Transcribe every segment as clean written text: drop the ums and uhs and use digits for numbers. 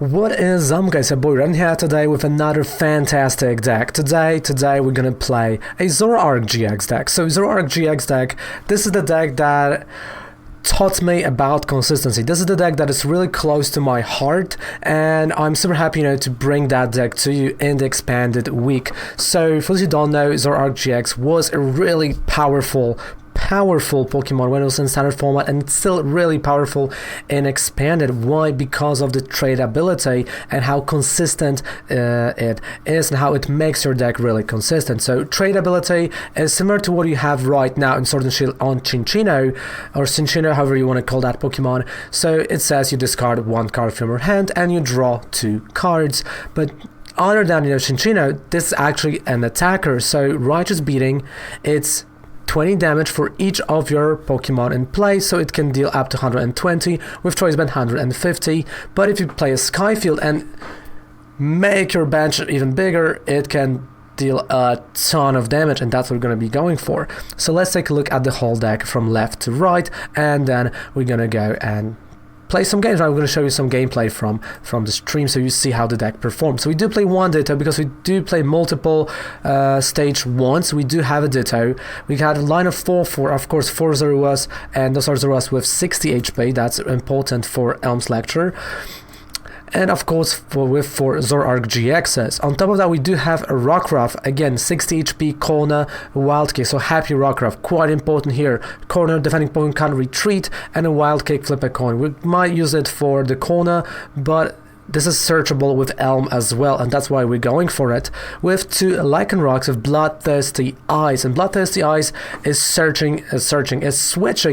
What is up, guys? Your boy Ren here today with another fantastic deck. Today we're gonna play a Zoroark GX deck. So Zoroark GX deck, this is the deck that taught me about consistency. This is the deck that is really close to my heart, and I'm super happy, to bring that deck to you in the expanded week. So for those who don't know, Zoroark GX was a really powerful Pokemon when it was in standard format, and it's still really powerful in expanded. Why? Because of the tradability and how consistent it is, and how it makes your deck really consistent. So tradability is similar to what you have right now in Sword and Shield on Cinccino, or Cinccino, however you want to call that Pokemon. So it says you discard one card from your hand and you draw 2 cards, but other than Cinccino, this is actually an attacker. So Righteous Beating, it's 20 damage for each of your Pokemon in play, so it can deal up to 120, with Choice Band 150, but if you play a Skyfield and make your bench even bigger, it can deal a ton of damage, and that's what we're going to be going for. So let's take a look at the whole deck from left to right, and then we're going to go and play some games. I'm going to show you some gameplay from the stream so you see how the deck performs. So we do play one Ditto because we do play multiple stage 1s. We do have a Ditto. We got a line of 4, of course 4 Zoroarks, and those are Zoroarks with 60 HP. That's important for Elm's Lecture. And of course for Zoroark GXs. On top of that, we do have a Rockruff, again 60 HP, corner, wild kick, so happy Rockruff, quite important here. Corner, defending Pokemon can retreat, and a wild kick, flip a coin. We might use it for the corner, but this is searchable with Elm as well, and that's why we're going for it. With 2 Lycanrocs with Bloodthirsty Eyes, and Bloodthirsty Eyes is switching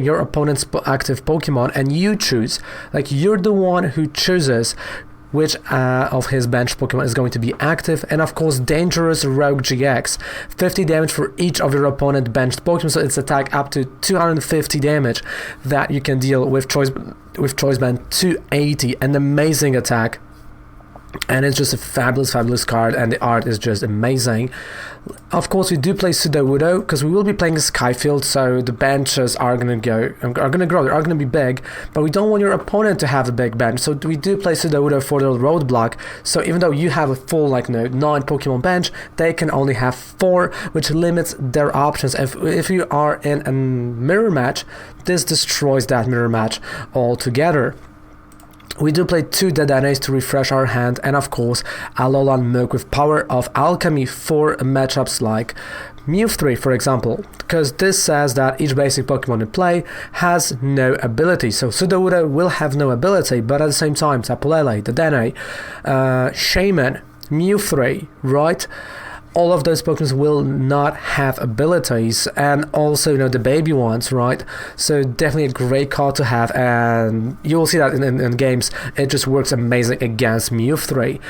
your opponent's active Pokemon, and you choose, like you're the one who chooses which of his bench Pokemon is going to be active. And of course Dangerous Rogue GX, 50 damage for each of your opponent benched Pokemon, so it's attack up to 250 damage that you can deal with Choice Band 280, an amazing attack. And it's just a fabulous card, and the art is just amazing. Of course, we do play Sudowoodo because we will be playing a Skyfield, so the benches are gonna grow, they are gonna be big, but we don't want your opponent to have a big bench, so we do play Sudowoodo for the roadblock. So even though you have a full 9 Pokemon bench, they can only have 4, which limits their options. If you are in a mirror match, this destroys that mirror match altogether. We do play 2 Dedanes to refresh our hand, and of course Alolan Muk with Power of Alchemy for matchups like Mew3, for example, because this says that each basic Pokemon in play has no ability. So Sudowoodo will have no ability, but at the same time Tapu Lele, Dedenne, Shaman, Mew3, right? All of those Pokemon will not have abilities, and also the baby ones, right? So definitely a great card to have, and you will see that in games. It just works amazing against Mew3.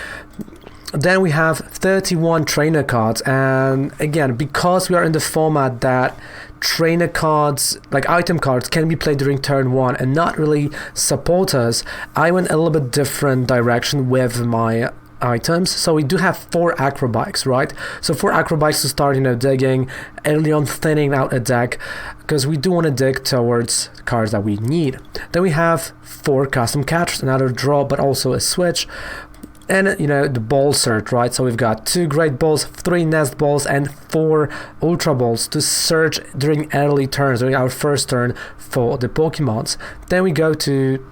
Then we have 31 trainer cards, and again, because we are in the format that trainer cards, like item cards, can be played during turn 1 and not really support us, I went a little bit different direction with my items. So we do have 4 Acrobikes, right? So 4 Acrobikes to start, digging early on, thinning out a deck, because we do want to dig towards cards that we need. Then we have 4 Custom Catchers, another draw, but also a switch. And the ball search, right? So we've got 2 Great Balls, 3 Nest Balls, and 4 Ultra Balls to search during early turns, during our first turn for the Pokemons. Then we go to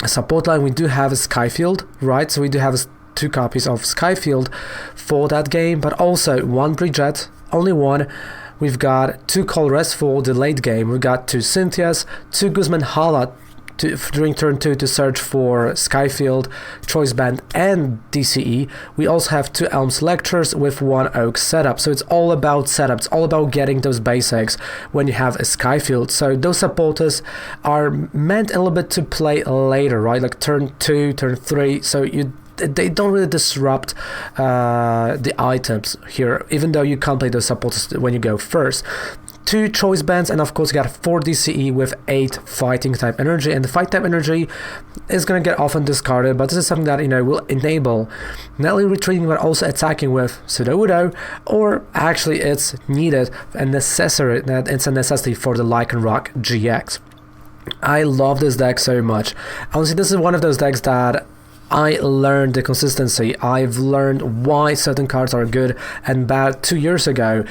a support line. We do have a Skyfield, right? So we do have 2 copies of Skyfield for that game, but also 1 Bridget, only 1. We've got 2 Colress for the late game. We've got 2 Cynthias, 2 Guzman Hala during turn 2 to search for Skyfield, Choice Band, and DCE. We also have 2 Elm's Lectures with 1 Oak setup. So it's all about setup. It's all about getting those basics when you have a Skyfield. So those supporters are meant a little bit to play later, right? Like turn 2, turn 3. So they don't really disrupt the items here, even though you can't play those supporters when you go first. 2 Choice Bands, and of course you got 4 DCE with 8 Fighting type energy, and the Fight type energy is going to get often discarded, but this is something that will enable not only retreating but also attacking with Sudowoodo, or actually it's needed and necessary, that it's a necessity for the Lycanroc GX. I love this deck so much. Honestly, this is one of those decks that I learned the consistency. I've learned why certain cards are good, and about 2 years ago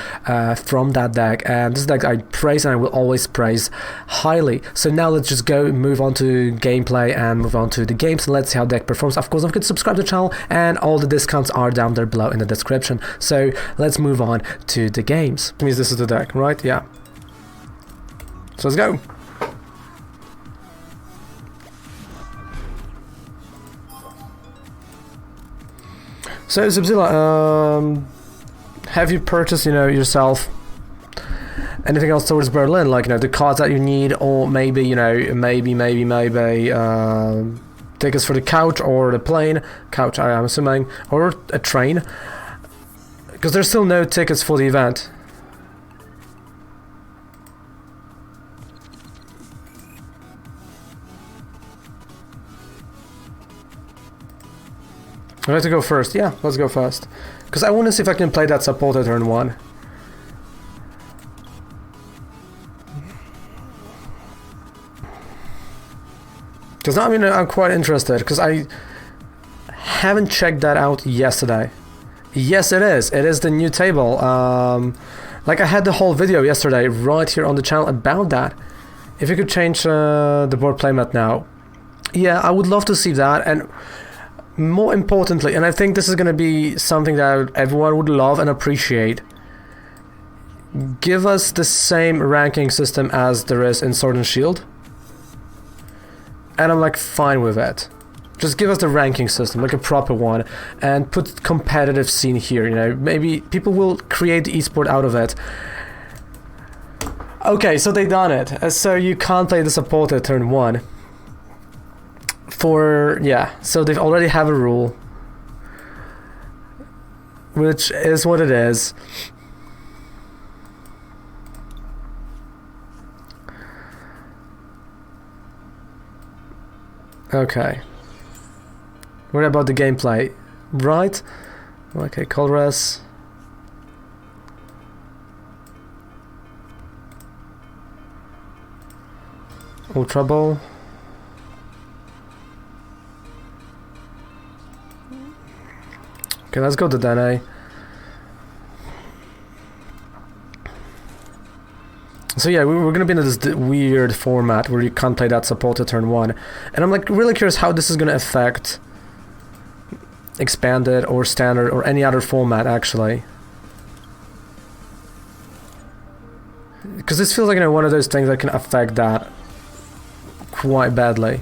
from that deck, and this deck I praise and I will always praise highly. So now let's just go move on to gameplay and move on to the games, and let's see how deck performs. Of course, don't forget to subscribe to the channel, and all the discounts are down there below in the description. So let's move on to the games. It means this is the deck, right? Yeah. So let's go. So Zibzilla, have you purchased, yourself anything else towards Berlin, like, the cards that you need, or maybe, maybe tickets for the couch or the plane, couch I am assuming, or a train, because there's still no tickets for the event. I'd like to go first. Yeah, let's go first. Because I want to see if I can play that supporter turn 1. Because now, I'm quite interested. Because I haven't checked that out yesterday. Yes, it is. It is the new table. Like, I had the whole video yesterday right here on the channel about that. If you could change the board playmat now. Yeah, I would love to see that. And more importantly, and I think this is going to be something that everyone would love and appreciate, give us the same ranking system as there is in Sword and Shield. And I'm like fine with it. Just give us the ranking system, like a proper one, and put competitive scene here, maybe people will create the esport out of it. Okay, so they done it. So you can't play the supporter turn 1. So they already have a rule, which is what it is. Okay. What about the gameplay? Right? Okay, Colress. Ultra Ball. Okay, let's go to Dene. So yeah, we're gonna be in this weird format where you can't play that supporter turn 1. And I'm like really curious how this is gonna affect Expanded or Standard or any other format actually. Because this feels like one of those things that can affect that quite badly.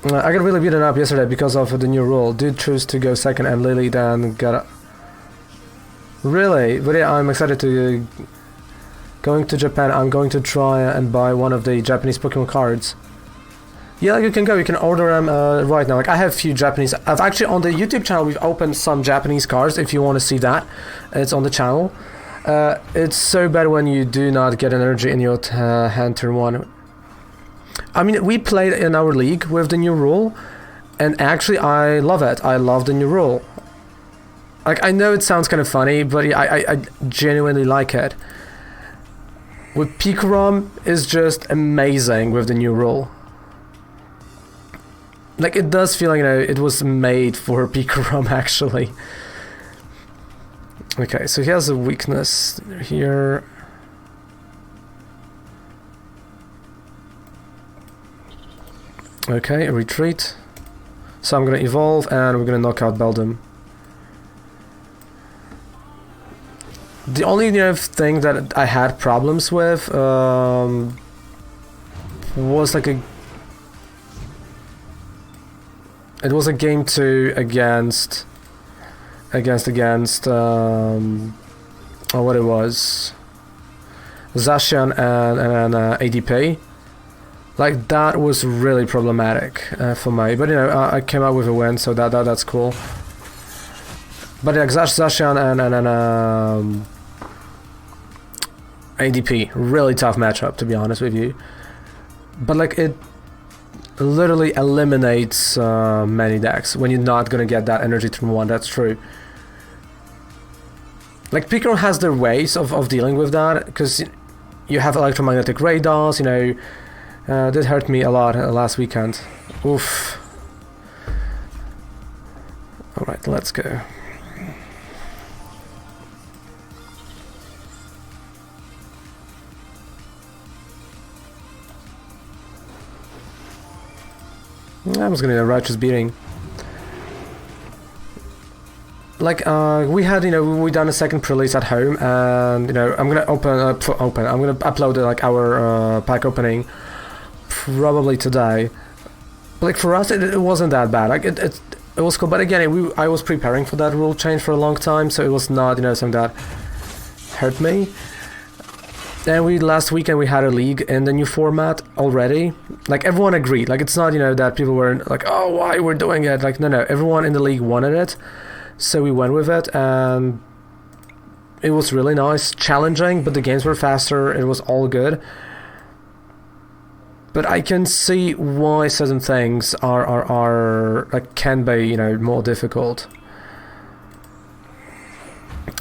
I got really beaten up yesterday because of the new rule. Dude chose to go second and Lily then got a... Really? But yeah, I'm excited to... Going to Japan, I'm going to try and buy one of the Japanese Pokemon cards. Yeah, you can go, you can order them right now. Like, I have a few Japanese... I've actually, on the YouTube channel, we've opened some Japanese cards, if you want to see that. It's on the channel. It's so bad when you do not get energy in your hand turn 1. I mean, we played in our league with the new rule, and actually I love it. I love the new rule. Like, I know it sounds kind of funny, but yeah, I genuinely like it. With Pikarom is just amazing with the new rule. Like, it does feel like, it was made for Pikarom, actually. Okay, so he has a weakness here. Okay, retreat. So I'm gonna evolve and we're gonna knock out Beldum. The only thing that I had problems with was like it was a game 2 against what it was, Zacian and ADP. Like, that was really problematic for me, but I came out with a win, so that's cool. But yeah, Zacian and ADP, really tough matchup, to be honest with you. But like, it literally eliminates many decks when you're not gonna get that energy turn 1. That's true. Like, Pikarom has their ways of dealing with that, because you have electromagnetic radars, you know, did hurt me a lot last weekend. Oof. Alright, let's go. I was gonna get a righteous beating. Like, we had, you know, we done a second pre-release at home, and, you know, I'm gonna I'm gonna upload, like, our pack opening probably today. But, like, for us, it wasn't that bad. Like, it was cool, but again, I was preparing for that rule change for a long time, so it was not, you know, something that hurt me. And last weekend we had a league in the new format already. Like, everyone agreed. Like, it's not, you know, that people were like, oh, why we're doing it? Like, no, everyone in the league wanted it. So we went with it, and it was really nice, challenging, but the games were faster, it was all good. But I can see why certain things are like, can be, you know, more difficult.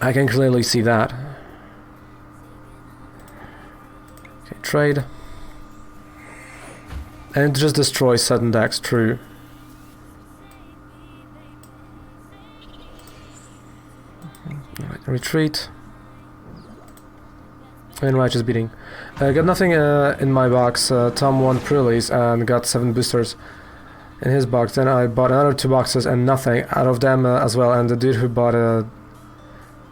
I can clearly see that. Okay, trade. And it just destroys certain decks, true. Retreat. And righteous beating. I got nothing in my box. Tom won pre-release and got 7 boosters in his box. Then I bought another 2 boxes and nothing out of them as well. And the dude who bought a...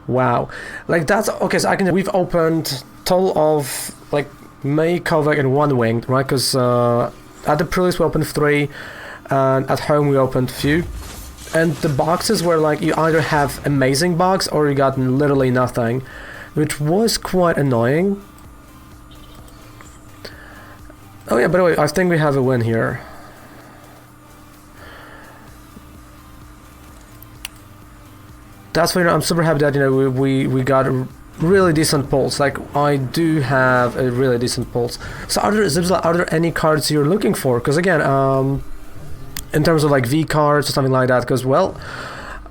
Wow. Like, that's... Okay, so we've opened total of, like, May, Kovac, and 1 Winged, right? Because at the pre-release we opened 3, and at home we opened few. And the boxes were like, you either have amazing box or you got literally nothing, which was quite annoying. Oh yeah, by the way, I think we have a win here. That's why, you know, I'm super happy that, you know, we got really decent pulls. Like, I do have a really decent pulls. So are there any cards you're looking for? Because again, in terms of like V cards or something like that, because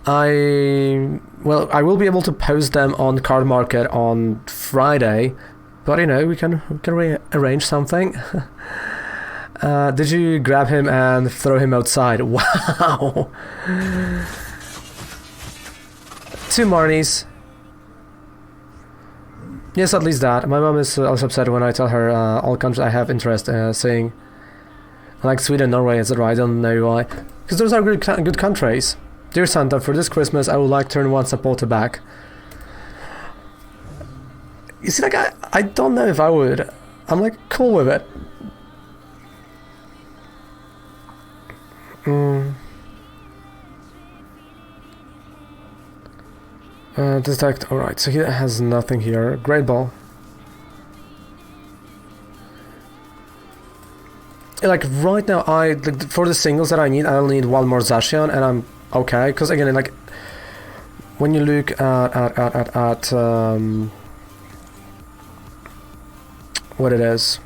I will be able to post them on Card Market on Friday, but you know, we can arrange something. Did you grab him and throw him outside? Wow. 2 Marnies. Yes, at least that. My mom is also upset when I tell her all countries I have interest saying. Like Sweden, Norway, etc. I don't know why. Because those are good countries. Dear Santa, for this Christmas I would like turn 1 supporter back. You see, like, I don't know if I would. I'm like cool with it. Detect. Alright, so he has nothing here. Great ball. Like, right now, like, for the singles that I need, I'll need 1 more Zacian, and I'm okay. Because again, like, when you look at what it is,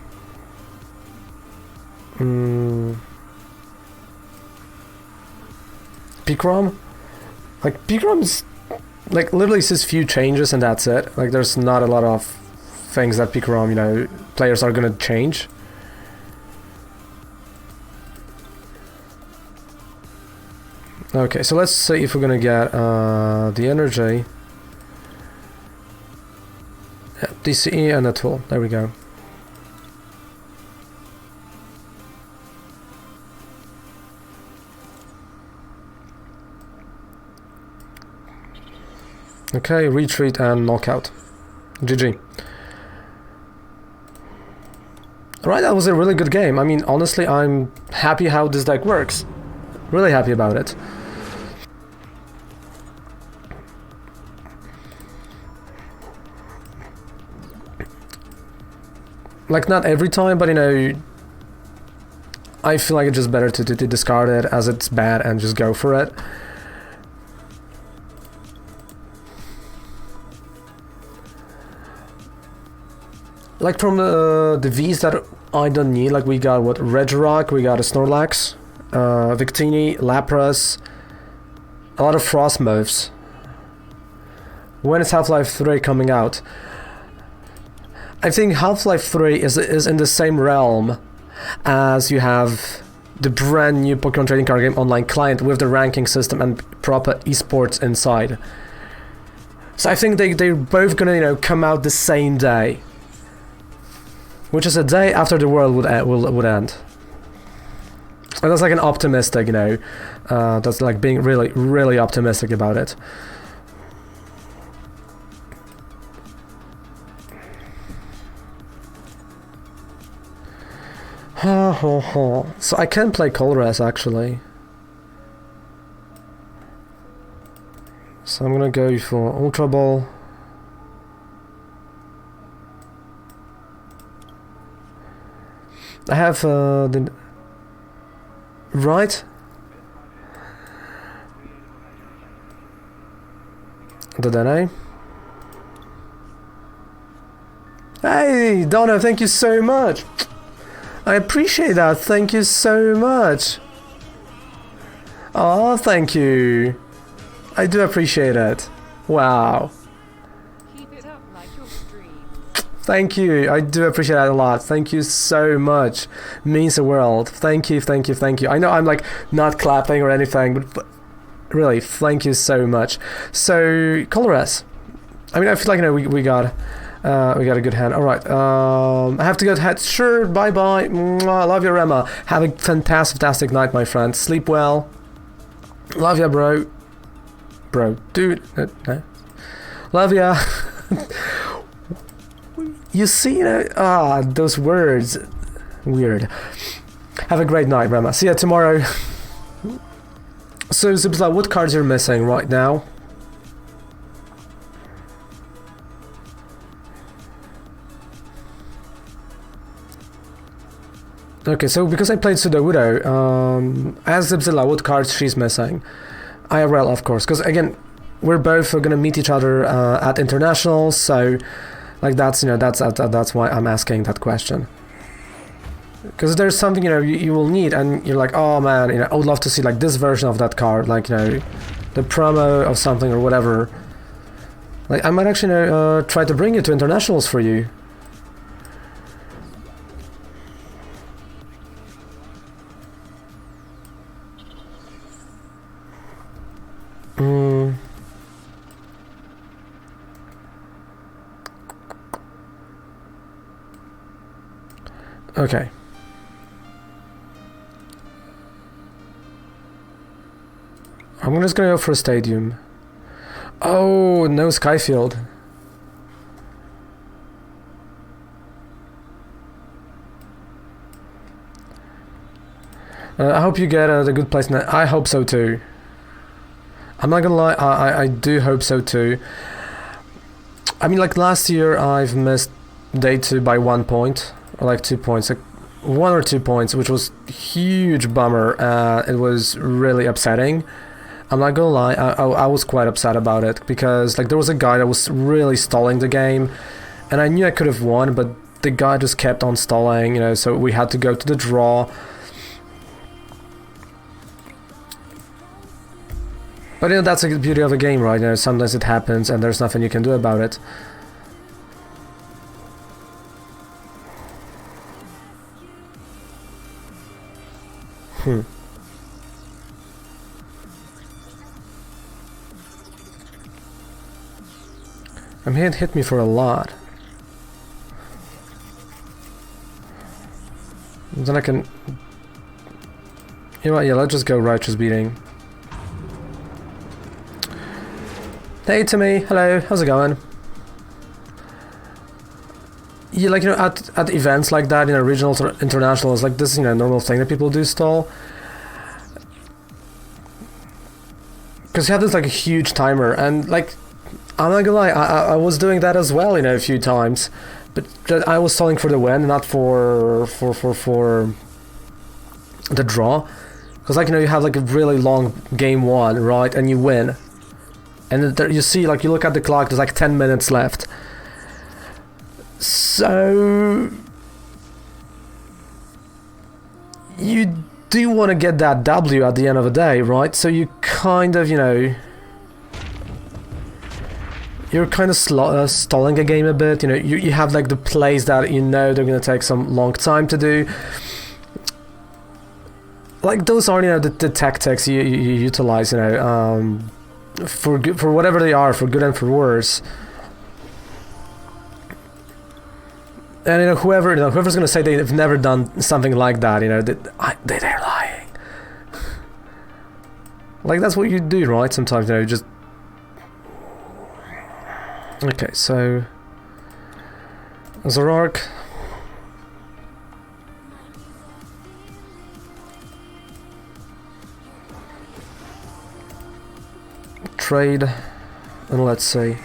Picrom, like, Picrom's like literally says few changes and that's it. Like, there's not a lot of things that Picrom, you know, players are gonna change. Okay, so let's see if we're gonna get the energy. Yeah, DCE and a tool. There we go. Okay, retreat and knockout. GG. Alright, that was a really good game. I mean, honestly, I'm happy how this deck works. Really happy about it. Like, not every time, but you know, I feel like it's just better to discard it as it's bad and just go for it. Like, from the Vs that I don't need, like, we got what, Regirock, we got a Snorlax, Victini, Lapras, a lot of Frost moves. When is Half-Life 3 coming out? I think Half-Life 3 is in the same realm as you have the brand new Pokemon trading card game online client with the ranking system and proper esports inside. So I think they're both gonna, you know, come out the same day, which is a day after the world would end. And that's like an optimistic, you know, that's like being really, really optimistic about it. So I can play Colress actually. So I'm gonna go for Ultra Ball. I have the right. The Dene. Hey, Donna, thank you so much. I appreciate that. Thank you so much. Oh, thank you. I do appreciate it. Wow. Keep it up like your stream. Thank you. I do appreciate that a lot. Thank you so much. Means the world. Thank you, thank you, thank you. I know I'm like not clapping or anything, but really, thank you so much. So, Colress. I mean, I feel like, you know, we got a good hand. All right. I have to go to head. Sure. Bye bye. Mwah, love you, Rema. Have a fantastic night, my friend. Sleep well. Love ya, bro. Bro, dude. No. Love ya. You see, you know, those words. Weird. Have a great night, Rema. See ya tomorrow. So, Zibzla, what cards are missing right now? Okay, so because I played Sudowoodo, ask Zibzilla what cards she's missing. IRL, of course, because again, we're both gonna meet each other at internationals, so like that's, you know, that's why I'm asking that question. Because there's something, you know, you will need, and you're like, oh man, you know, I would love to see like this version of that card, like, you know, the promo of something or whatever. Like I might actually try to bring it to internationals for you. Okay. I'm just gonna go for a stadium. Oh, no Skyfield. I hope you get the good place. I hope so too. I'm not gonna lie, I do hope so too. I mean, like last year I've missed day 2 by 1 point, or like 2 points, like 1 or 2 points, which was huge bummer. It was really upsetting. I'm not gonna lie, I was quite upset about it, because like there was a guy that was really stalling the game, and I knew I could have won, but the guy just kept on stalling, you know, so we had to go to the draw. But you know, that's the beauty of the game, right? You know, sometimes it happens and there's nothing you can do about it. I mean, it hit me for a lot. Then I can... You know what, yeah, let's just go Righteous Beating. Hey Timmy, hello, how's it going? Yeah, like, you know, at events like that, you know, regional, internationals, like this, you know, normal thing that people do stall. Because you have this like a huge timer, and like, I'm not gonna lie, I was doing that as well, you know, a few times, but I was stalling for the win, not for the draw. Because like, you know, you have like a really long game 1, right, and you win. And there you see, like, you look at the clock, there's like 10 minutes left. So... you do want to get that W at the end of the day, right? So you kind of, you know... you're kind of stalling a game a bit. You know, you have like the plays that you know they're gonna take some long time to do. Like those are, you know, the tactics you utilize, you know, for whatever they are, for good and for worse. And you know, whoever's gonna say they've never done something like that, you know, they're lying. Like that's what you do, right? Sometimes, you know, just. Okay, so Zoroark. Trade, and let's see.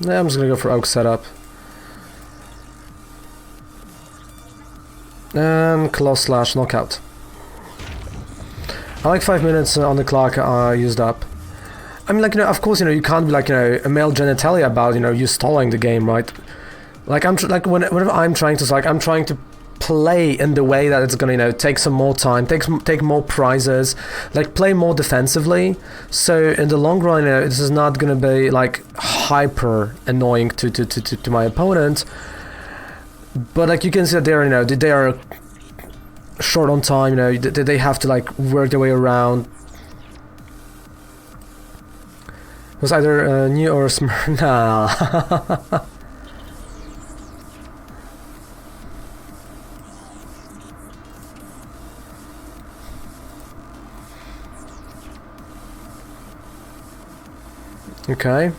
Yeah, I'm just gonna go for Oak setup. And Claw Slash knockout. I like 5 minutes on the clock used up. I mean, like, you know, of course, you know, you can't be like, you know, a male genitalia about, you know, you stalling the game, right? Like, whenever I'm trying to, like, I'm trying to play in the way that it's gonna, you know, take some more time, take more prizes, like play more defensively. So in the long run, you know, this is not gonna be like hyper annoying to my opponent. But like you can see that they're, you know, they are short on time. You know, they have to like work their way around. It was either new or Smyrna. Okay.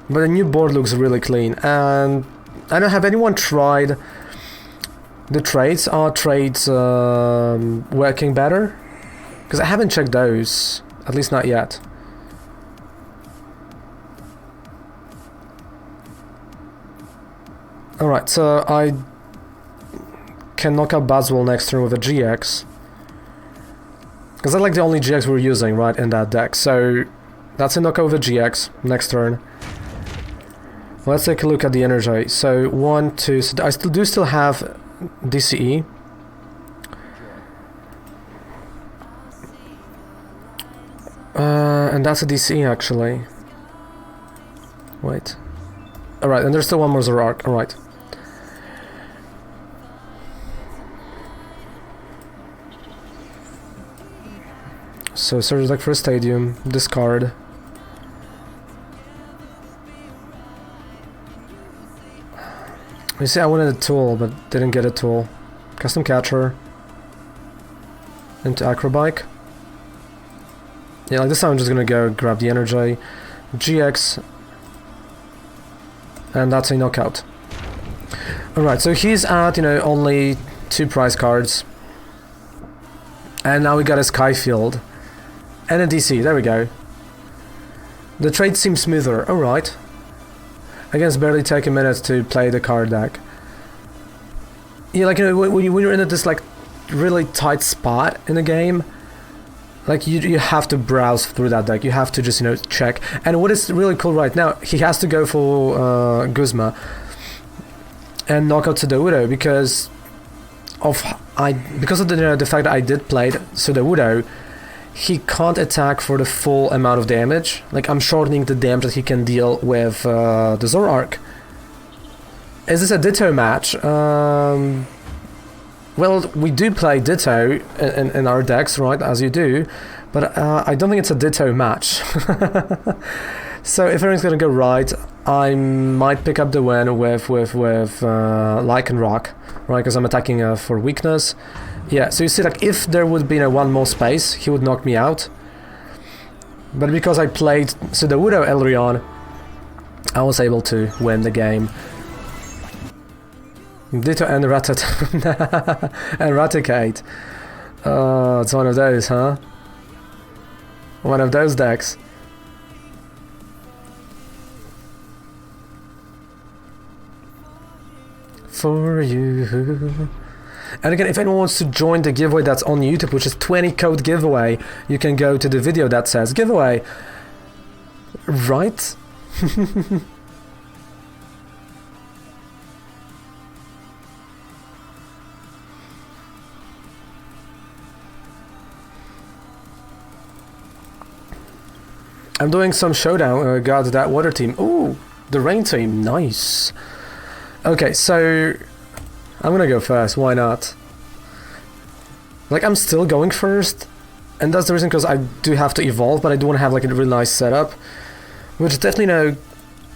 But the new board looks really clean, and I don't have anyone tried the trades. Are trades working better? Because I haven't checked those, at least not yet. Alright, so I can knock out Baswell next turn with a GX. Because that's like the only GX we're using, right, in that deck. So that's a knockout with a GX next turn. Let's take a look at the energy. So 1, 2, so I still have DCE. And that's a DCE actually. Wait. Alright, and there's still one more Zoroark. Alright. So search deck for a stadium, discard. You see, I wanted a tool, but didn't get a tool. Custom catcher. Into Acrobike. Yeah, like this time I'm just gonna go grab the energy. GX. And that's a knockout. Alright, so he's at, you know, only 2 prize cards. And now we got a Skyfield. And a DC, there we go. The trade seems smoother, alright. Again, it's barely take a minute to play the card deck. Yeah, like, you know, when you're in this, like, really tight spot in the game, like, you have to browse through that deck. You have to just, you know, check. And what is really cool right now, he has to go for Guzma and knock out Sudowoodo because of the, you know, the fact that I did play Sudowoodo. He can't attack for the full amount of damage. Like, I'm shortening the damage that he can deal with the Zoroark. Is this a Ditto match? Well, we do play Ditto in our decks, right, as you do, but I don't think it's a Ditto match. So if everything's gonna go right, I might pick up the win with Lycanroc, right, because I'm attacking for weakness. Yeah, so you see, like, if there would be one more space, he would knock me out. But because I played Sudowoodo early on, I was able to win the game. Ditto and Eradicate. Oh, it's one of those, huh? One of those decks. For you. And again, if anyone wants to join the giveaway that's on YouTube, which is 20 code giveaway, you can go to the video that says giveaway. Right? I'm doing some showdown. Got that water team. Ooh, the rain team. Nice. Okay, so I'm gonna go first. Why not? Like, I'm still going first, and that's the reason, because I do have to evolve, but I do want to have like a really nice setup, which definitely, you know,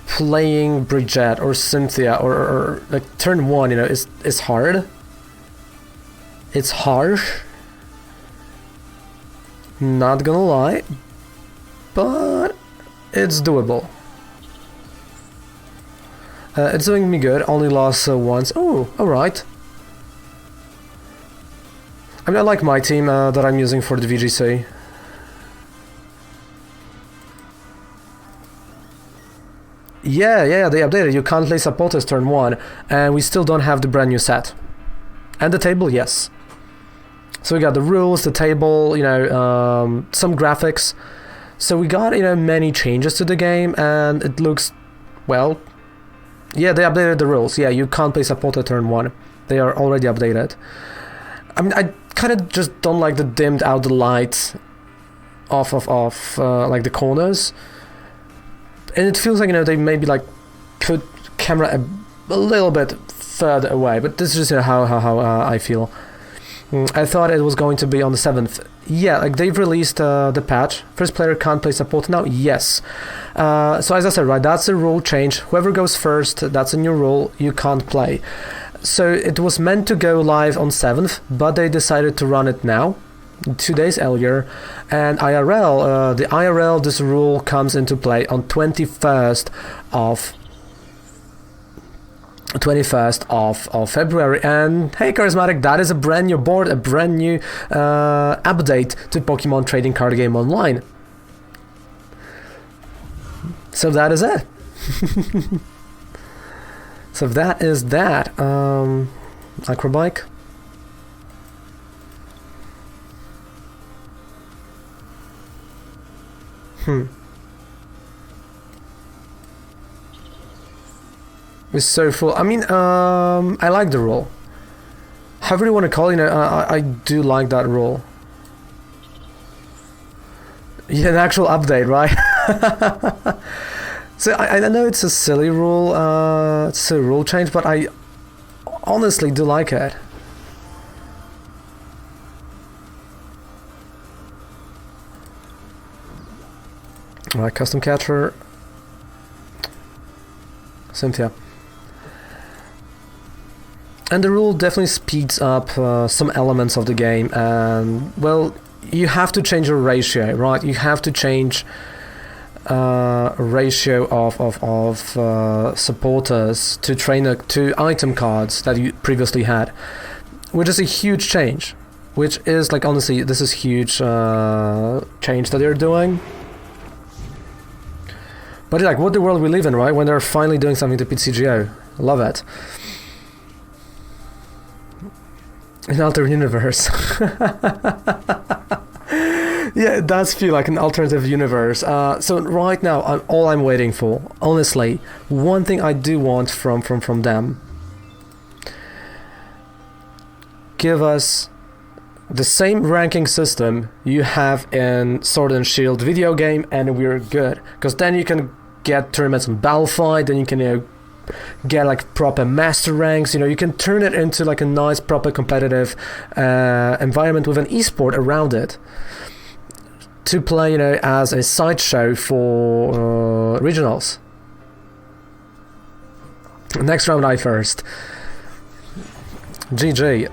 playing Bridget or Cynthia or like turn 1, you know, is hard. It's harsh. Not gonna lie, but it's doable. It's doing me good. Only lost once. Oh, alright. I mean, I like my team that I'm using for the VGC. Yeah, they updated. You can't play supporters turn 1, and we still don't have the brand new set. And the table, yes. So we got the rules, the table, you know, some graphics. So we got, you know, many changes to the game, and it looks, well, yeah, they updated the rules. Yeah, you can't play supporter turn 1. They are already updated. I mean, I kind of just don't like the dimmed out the light off like the corners. And it feels like, you know, they maybe like put camera a little bit further away, but this is just, you know, how I feel. I thought it was going to be on the 7th. Yeah, like they've released the patch. First player can't play support now. Yes. So as I said, right, that's a rule change. Whoever goes first, that's a new rule. You can't play. So it was meant to go live on 7th, but they decided to run it now, 2 days earlier. And IRL, this rule comes into play on 21st of February. And hey, Charismatic, that is a brand new board, a brand new update to Pokemon Trading Card Game Online. So that is it. So that is that. Acrobike. It's so full. I mean, I like the role. However you want to call it, you know, I do like that role. Yeah, an actual update, right? So I know it's a silly rule, it's a rule change, but I honestly do like it. Alright, custom catcher. Cynthia. And the rule definitely speeds up some elements of the game, and well, you have to change your ratio, right? You have to change ratio of supporters to trainer to item cards that you previously had, which is a huge change. Which is like, honestly, this is huge change that they're doing. But like, what the world we live in, right? When they're finally doing something to PCGO. Love it. An alternate universe. Yeah, it does feel like an alternative universe. So right now, all I'm waiting for, honestly, one thing I do want from them, give us the same ranking system you have in Sword and Shield video game, and we're good. Because then you can get tournaments on Battlefight, then you can, you know, get like proper master ranks, you know, you can turn it into like a nice proper competitive environment with an esport around it to play, you know, as a sideshow for regionals. Next round I first. GG.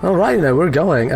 Alright, you know, we're going.